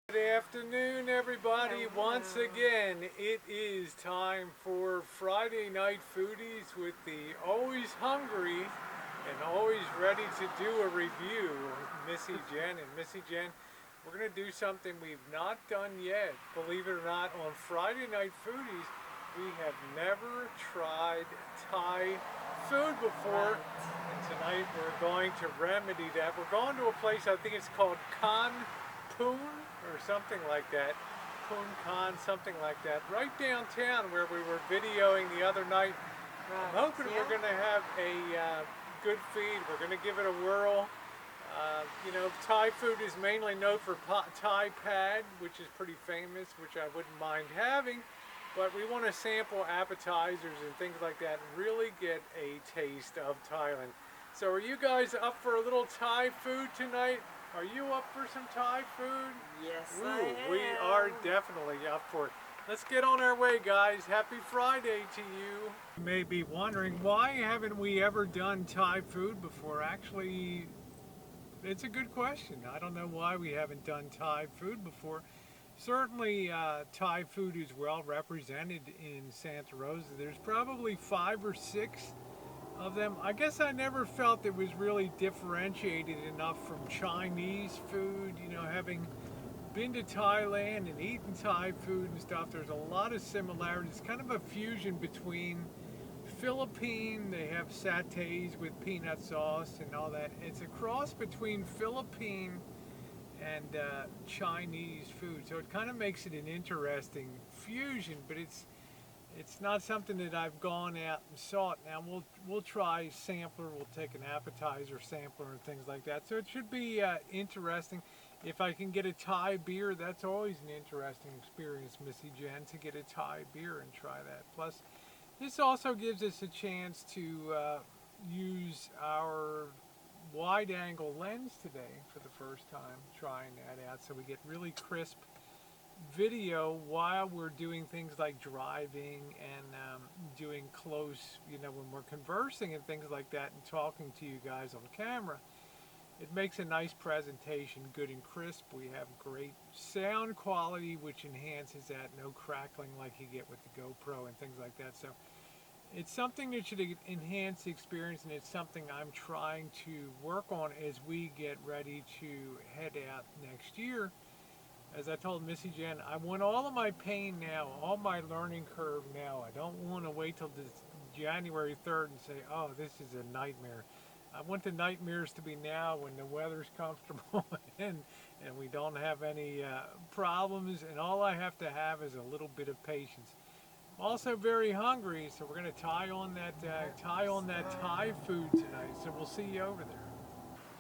Good afternoon, everybody. Once again, it is time for Friday Night Foodies with the always hungry and always ready to do a review, Missy Jen. And Missy Jen, we're going to do something we've not done yet. Believe it or not, on Friday Night Foodies, we have never tried Thai food before. And tonight we're going to remedy that. We're going to a place, I think it's called Poon or something like that. Poon Khan, something like that. Right downtown where we were videoing the other night. I'm hoping we're going to have a good feed. We're going to give it a whirl. Thai food is mainly known for Thai pad, which is pretty famous, which I wouldn't mind having. But we want to sample appetizers and things like that and really get a taste of Thailand. So are you guys up for a little Thai food tonight? Are you up for some Thai food? Yes, Ooh, I am. we are definitely up for it. Let's get on our way, guys. Happy Friday to you. You may be wondering, why haven't we ever done Thai food before? Actually, it's a good question. I don't know why we haven't done Thai food before. Certainly, Thai food is well represented in Santa Rosa. There's probably 5 or 6 of them. I guess I never felt it was really differentiated enough from Chinese food. Having been to Thailand and eaten Thai food and stuff, there's a lot of similarities. It's kind of a fusion between Philippine, they have satays with peanut sauce and all that. It's a cross between Philippine and Chinese food, so it kind of makes it an interesting fusion, but it's not something that I've gone out and sought. Now we'll try sampler. We'll take an appetizer sampler and things like that. So it should be interesting. If I can get a Thai beer, that's always an interesting experience, Missy Jen, to get a Thai beer and try that. Plus, this also gives us a chance to use our wide-angle lens today for the first time, trying that out, so we get really crisp video while we're doing things like driving and doing close, when we're conversing and things like that and talking to you guys on camera. It makes a nice presentation, good and crisp. We have great sound quality, which enhances that. No crackling like you get with the GoPro and things like that. So it's something that should enhance the experience, and it's something I'm trying to work on as we get ready to head out next year. As I told Missy Jen, I want all of my pain now, all my learning curve now. I don't want to wait till this January 3rd and say, oh, this is a nightmare. I want the nightmares to be now when the weather's comfortable and we don't have any problems, and all I have to have is a little bit of patience. I'm also very hungry, so we're going to tie on that Thai food tonight, so we'll see you over there.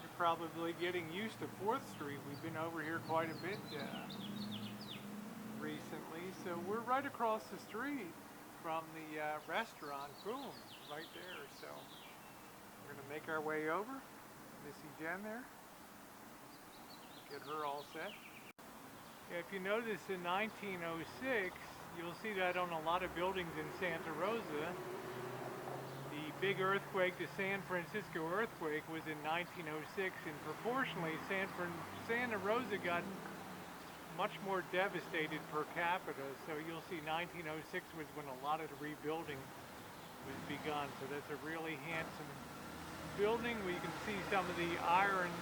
You're probably getting used to 4th Street. We've been over here quite a bit recently, so we're right across the street from the restaurant Khoom, right there. So we're going to make our way over. Missy Jen there. Get her all set. Yeah, if you notice, in 1906, you'll see that on a lot of buildings in Santa Rosa. The big earthquake, the San Francisco earthquake, was in 1906, and proportionally, Santa Rosa got much more devastated per capita. So you'll see 1906 was when a lot of the rebuilding was begun. So that's a really handsome building where you can see some of the iron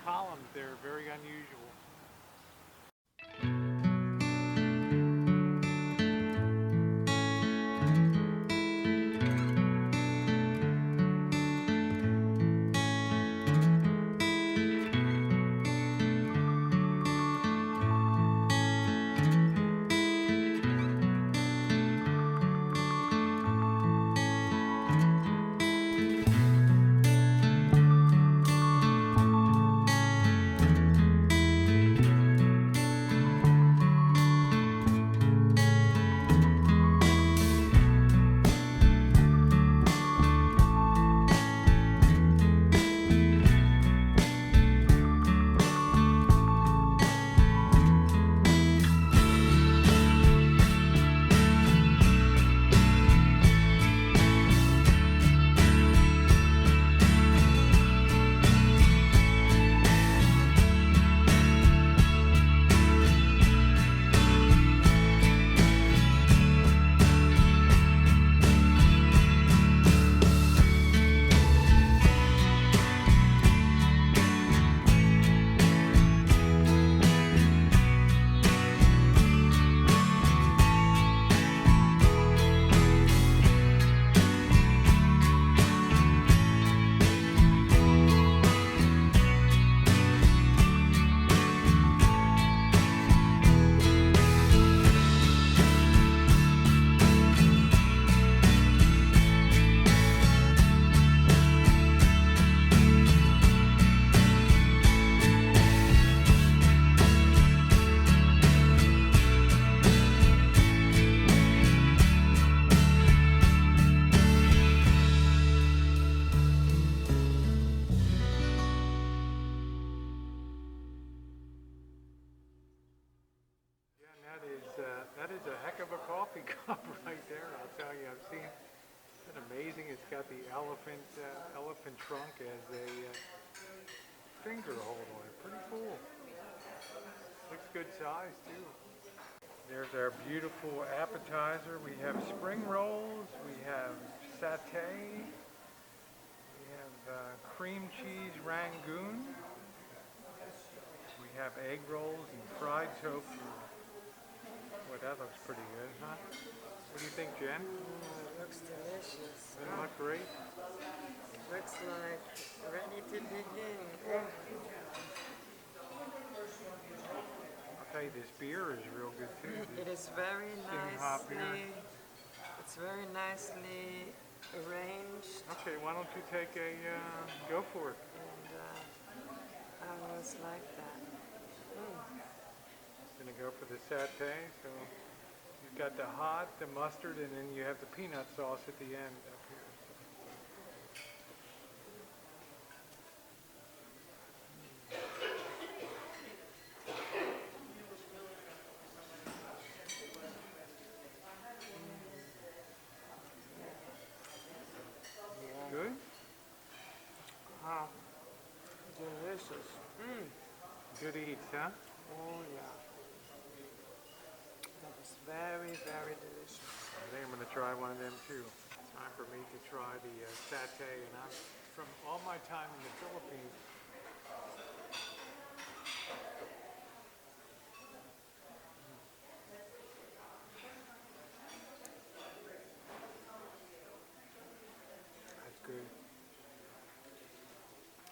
columns there, very unusual. got the elephant trunk as a finger hold on it. Pretty cool. Looks good size too. There's our beautiful appetizer. We have spring rolls. We have satay. We have cream cheese rangoon. We have egg rolls and fried tofu. Well, that looks pretty good, huh? What do you think, Jen? It looks delicious. Doesn't it look great? Looks like ready to begin. I'll tell you, this beer is real good too. It is very hop beer. It's very nicely arranged. Okay, why don't you take a go for it? And I always like that. Gonna go for the satay. So you've got the hot, the mustard, and then you have the peanut sauce at the end up here. Good? Wow. Delicious. Good eats, huh? Oh yeah. That is very, very delicious. I think I'm going to try one of them too. Time for me to try the satay, and I'm from all my time in the Philippines. That's good.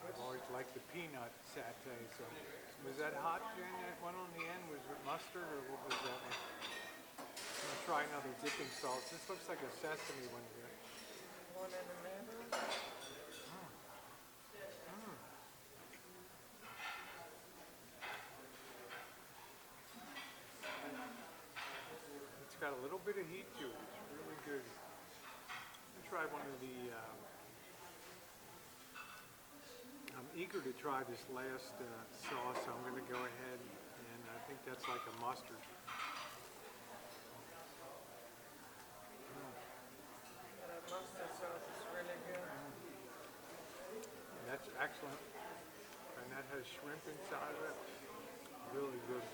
I've always liked the peanut satay. So was that hot, Jen? That one on the end was with mustard, or what was that one? I'm gonna try another dipping sauce. This looks like a sesame one here. One in the middle. It's got a little bit of heat to it. It's really good. I'm gonna try one of the. I'm eager to try this last sauce. So I'm gonna go ahead, and I think that's like a mustard. That mustard sauce is really good. That's excellent. And that has shrimp inside of it. Really good.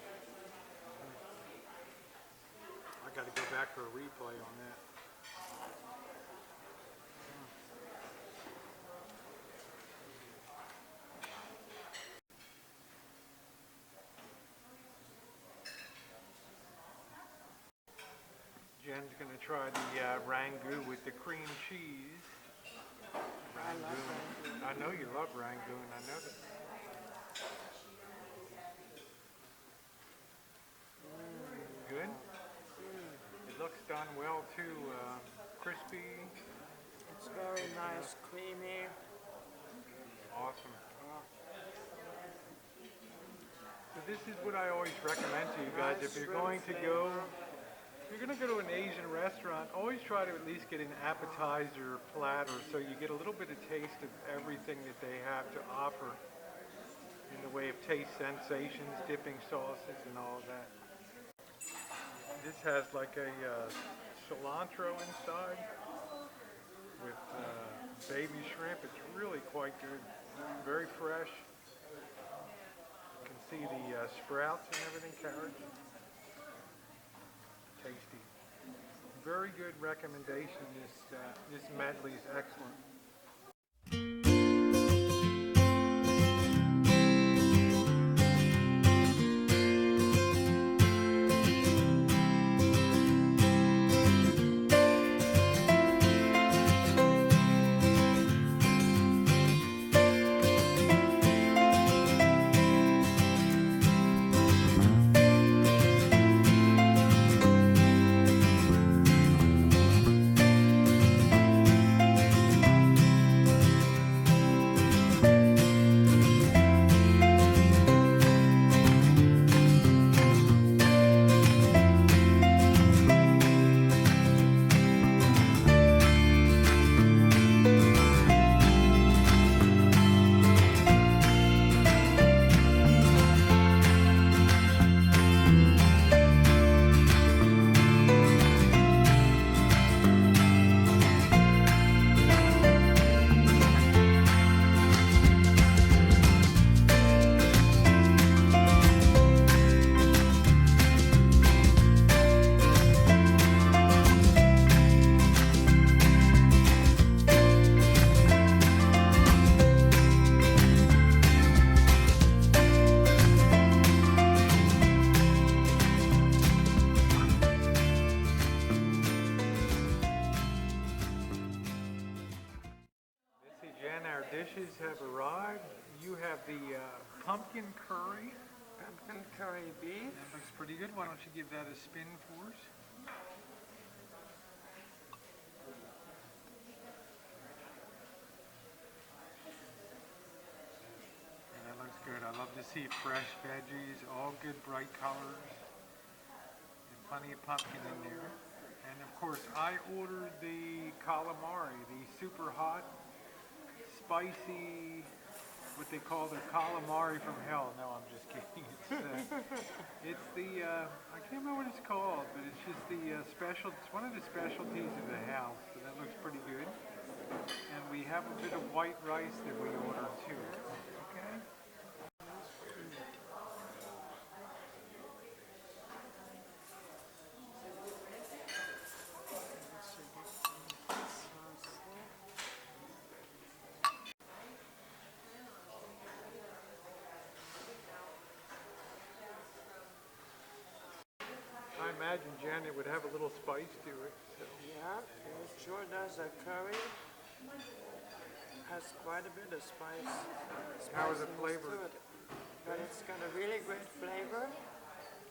I got to go back for a replay on that. Jen's going to try the rangoon with the cream cheese. Rangoon. I know you love rangoon. I know that. Good. It looks done well too. Crispy. It's very nice, creamy. Awesome. So this is what I always recommend to you guys. If you're going to go, if you're going to go to an Asian restaurant, always try to at least get an appetizer platter so you get a little bit of taste of everything that they have to offer in the way of taste sensations, dipping sauces, and all of that. This has like a cilantro inside with baby shrimp. It's really quite good. Very fresh. You can see the sprouts and everything, carrots. Tasty. Very good recommendation. This medley is excellent. Jen, our dishes have arrived. You have the pumpkin curry. Pumpkin curry beef. That looks pretty good. Why don't you give that a spin for us? Yeah, that looks good. I love to see fresh veggies, all good bright colors, and plenty of pumpkin in there. And of course, I ordered the calamari, the super hot, spicy, what they call the calamari from hell. No, I'm just kidding. It's the, I can't remember what it's called, but it's just the special, it's one of the specialties of the house, so that looks pretty good. And we have a bit of white rice that we ordered too. Okay? I imagine Janet would have a little spice to it. So. Yeah, it sure does. A curry has quite a bit of spice. How is it spiciness flavored? to it. But it's got a really great flavor.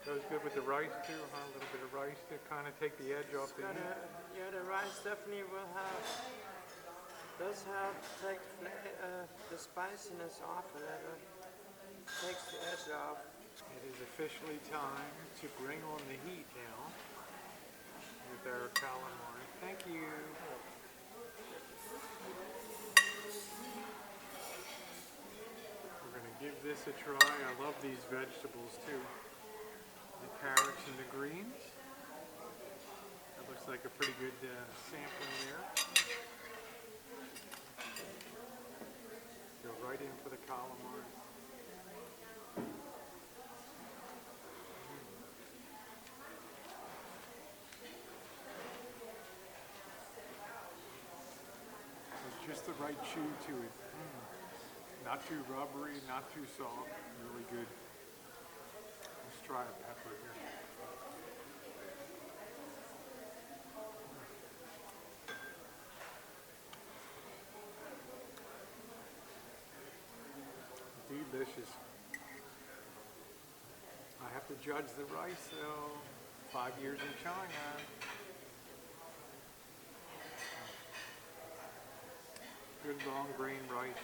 Goes good with the rice too, huh? A little bit of rice to kind of take the edge off the Got heat. yeah, the rice definitely does help take the spiciness off of it. Takes the edge off. It is officially time to bring on the heat now with our calamari. Thank you. We're going to give this a try. I love these vegetables too. The carrots and the greens. That looks like a pretty good sampling there. Go right in for the calamari. Just the right chew to it. Not too rubbery, not too soft. Really good. Let's try a pepper here. Delicious. I have to judge the rice though. 5 years in China. Good long grain rice.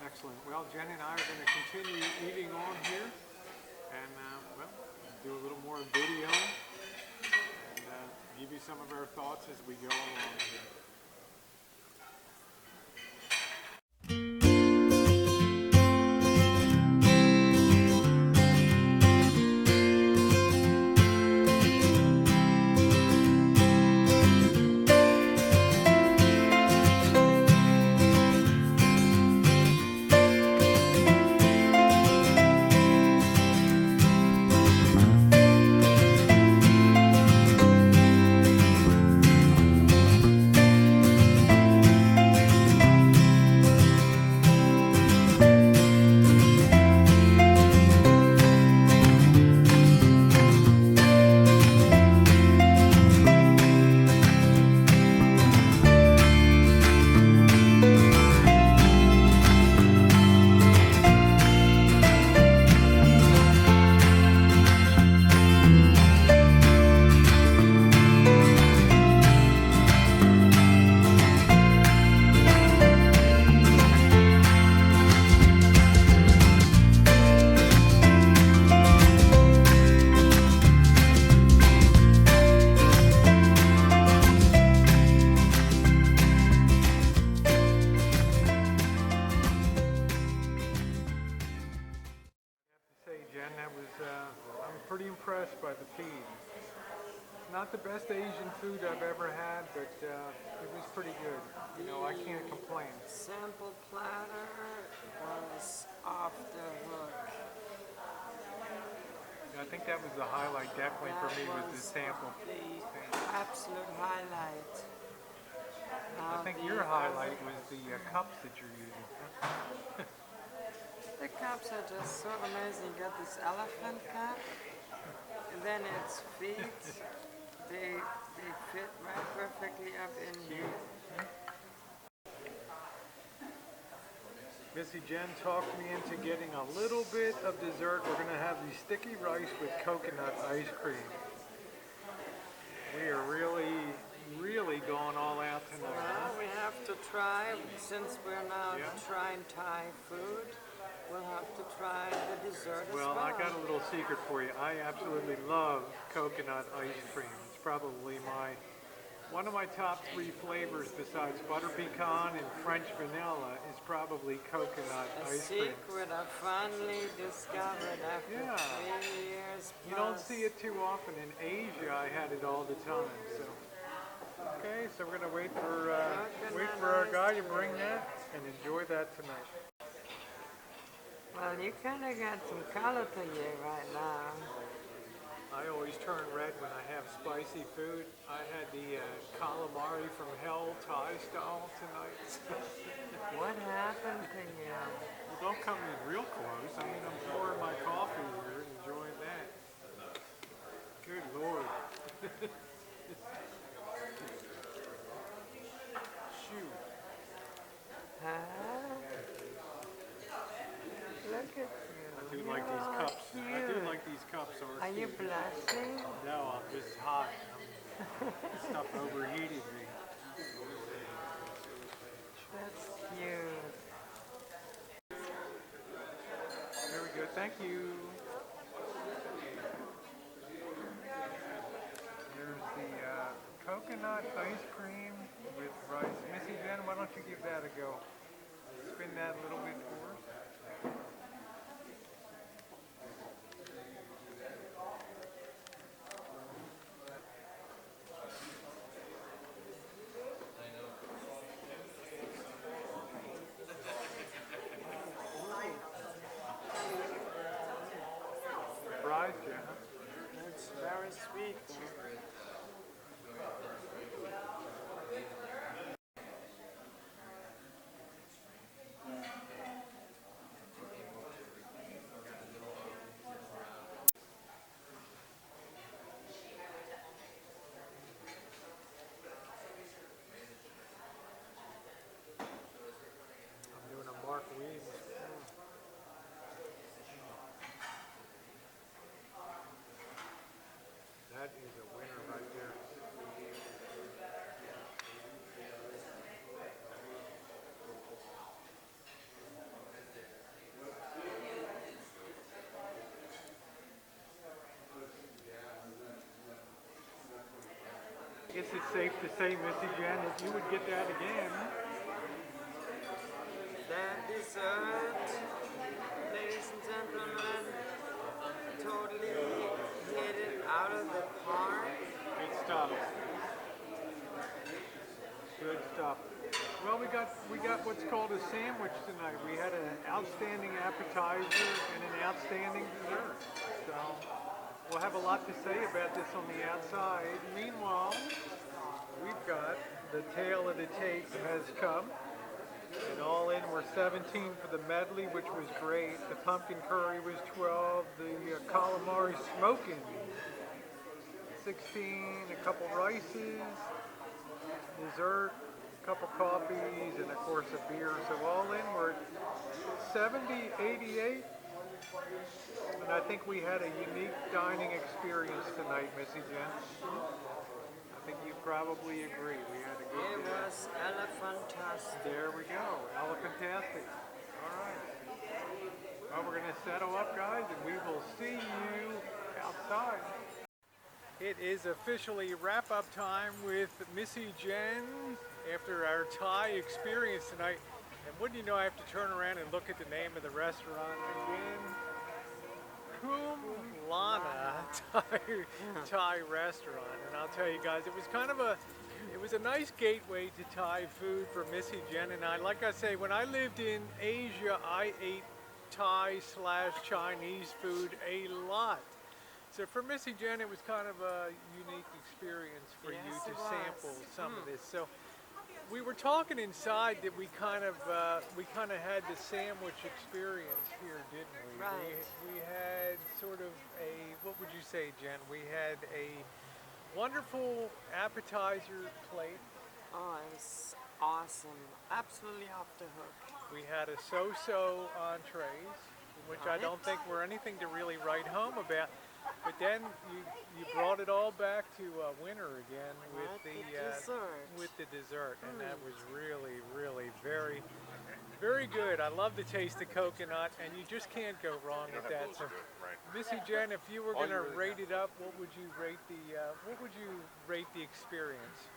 Excellent. Well, Jen and I are going to continue eating on here and well, do a little more video and give you some of our thoughts as we go along here. I'm pretty impressed by the feed. Not the best Asian food I've ever had, but it was pretty good. You know, I can't complain. Sample platter was off the hook. I think that was the highlight definitely for me was the sample. The absolute highlight. I think your highlight was the cups that you're using. The cups are just so amazing. You got this elephant cup, and then its feet, they fit right perfectly up in here. Missy Jen talked me into getting a little bit of dessert. We're going to have the sticky rice with coconut ice cream. We are really, really going all out tonight. Well, we have to try, since we're now Yeah. trying Thai food, we'll have to try the dessert as Well, well. I got a little secret for you. I absolutely love coconut ice cream. It's probably one of my top 3 flavors besides butter pecan and French vanilla is probably coconut A ice cream. secret I finally discovered after Yeah. 3 years You don't plus. see it too often. In Asia, I had it all the time. So, okay, so we're gonna wait for our guy to bring that and enjoy that tonight. Well, you kind of got some color to you right now. I always turn red when I have spicy food. I had the calamari from hell Thai style tonight. What happened to you? Well, don't come in real close. I mean, I'm pouring my coffee here and enjoying that. Good Lord. Shoot. Huh? Look at you. I do like You these are cups. I do cute. like these cups. Are you cute. blushing? No, I'm just hot. Stuff overheated me. That's cute. Very good. Thank you. There's the coconut ice cream with rice. Missy Jen, why don't you give that a go? Spin that a little bit for us. Surprised you, huh? It's very sweet. I'm doing a Mark Weed. That is a winner right there. I guess it's safe to say, Missy Jen, that you would get that again. That dessert, ladies and gentlemen, totally hit it out of the park. Good stuff. Good stuff. Well, we got what's called a sandwich tonight. We had an outstanding appetizer and an outstanding dessert. So we'll have a lot to say about this on the outside. Meanwhile, we've got the tale of the tape has come. And all in, we're 17 for the medley, which was great. The pumpkin curry was 12. The calamari smoking, 16. A couple rices, dessert, a couple coffees, and of course a beer. So all in, we're at 70, 88. And I think we had a unique dining experience tonight, Missy Jen. I think you probably agree. We had a good It was elephantastic. There we go. Elephantastic. All right. Well, we're going to settle up, guys, and we will see you outside. It is officially wrap-up time with Missy Jen after our Thai experience tonight. And wouldn't you know, I have to turn around and look at the name of the restaurant again. Khoom Lanna Thai restaurant. And I'll tell you guys, it was a nice gateway to Thai food for Missy Jen and I. Like I say, when I lived in Asia, I ate Thai/Chinese food a lot. So for Missy Jen, it was kind of a unique experience for Yes, you it to was. sample some of this. So we were talking inside that we kind of had the sandwich experience here, didn't we? Right. We had sort of what would you say, Jen? We had a wonderful appetizer plate. Oh, it was Awesome. Absolutely off the hook. We had a so-so entrees, which I don't think were anything to really write home about. But then you brought it all back to winter again with dessert. with the dessert, and that was really, really very good. I love the taste of coconut, and you just can't go wrong with that. So, Missy Jen, if you were going to rate it up, what would you rate the experience?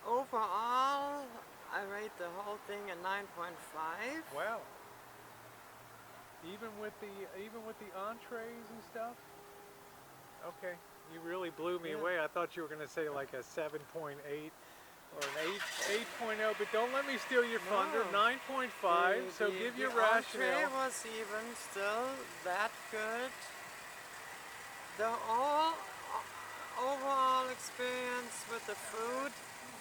Overall, I rate the whole thing a 9.5. Wow. Even with the entrees and stuff? Okay. You really blew me away. I thought you were going to say like a 7.8 or an 8.0, but don't let me steal your thunder. 9.5. So give your rationale. The entree was even still that good. The overall experience with the food,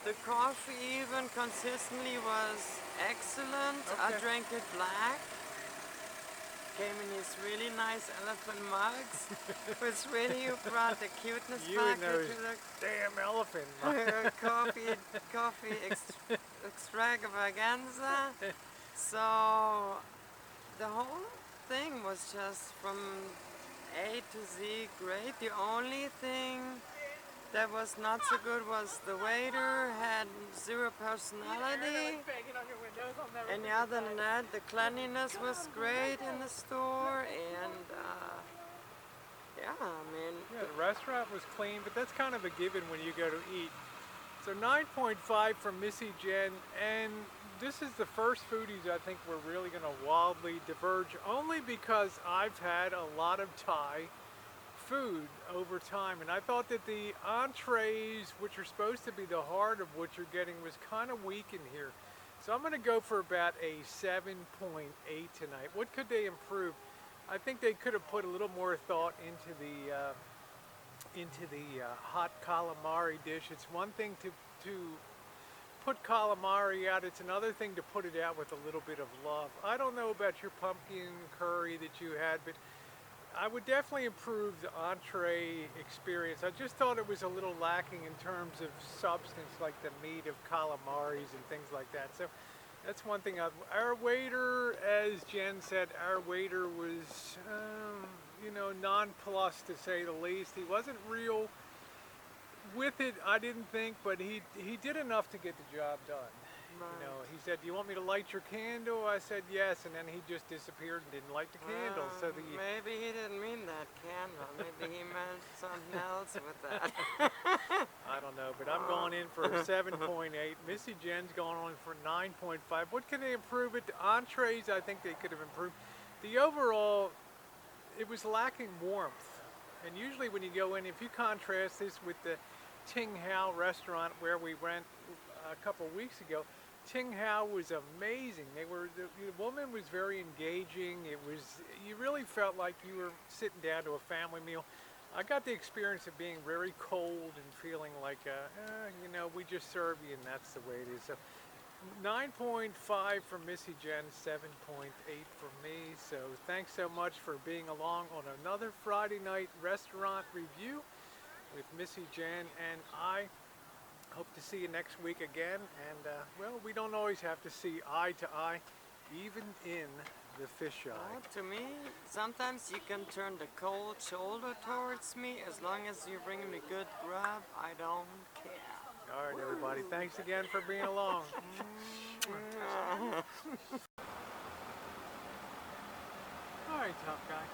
the coffee even consistently was excellent. I drank it black. Came in these really nice elephant mugs, which really brought the cuteness back into the damn elephant coffee extravaganza. So the whole thing was just from A to Z great. The only thing that was not so good was the waiter had zero personality. And other than that, the cleanliness was great in the store, and yeah, I mean... Yeah, the restaurant was clean, but that's kind of a given when you go to eat. So 9.5 from Missy Jen, and this is the first foodies I think we're really going to wildly diverge, only because I've had a lot of Thai food over time, and I thought that the entrees, which are supposed to be the heart of what you're getting, was kind of weak in here. So I'm going to go for about a 7.8 tonight. What could they improve? I think they could have put a little more thought into the hot calamari dish. It's one thing to put calamari out. It's another thing to put it out with a little bit of love. I don't know about your pumpkin curry that you had, but I would definitely improve the entree experience. I just thought it was a little lacking in terms of substance, like the meat of calamaris and things like that. So that's one thing. Our waiter, as Jen said, our waiter was, you know, nonplussed to say the least. He wasn't real with it, I didn't think, but he did enough to get the job done. You know, he said, "Do you want me to light your candle?" I said, "Yes," and then he just disappeared and didn't light the candle. So maybe he didn't mean that candle. Maybe he meant something else with that. I don't know, but I'm going in for a 7.8. Missy Jen's going on for 9.5. What can they improve it? The entrees, I think they could have improved. The overall, it was lacking warmth. And usually when you go in, if you contrast this with the Ting Hao restaurant where we went a couple weeks ago, Ting Hao was amazing. The woman was very engaging. You really felt like you were sitting down to a family meal. I got the experience of being very cold and feeling like, you know, we just serve you and that's the way it is. So 9.5 from Missy Jen, 7.8 from me. So thanks so much for being along on another Friday night restaurant review with Missy Jen and I. Hope to see you next week again, and well, we don't always have to see eye to eye, even in the fisheye. Well, to me, sometimes you can turn the cold shoulder towards me. As long as you're bringing me good grub, I don't care. All right, everybody, thanks again for being along. All right, tough guy.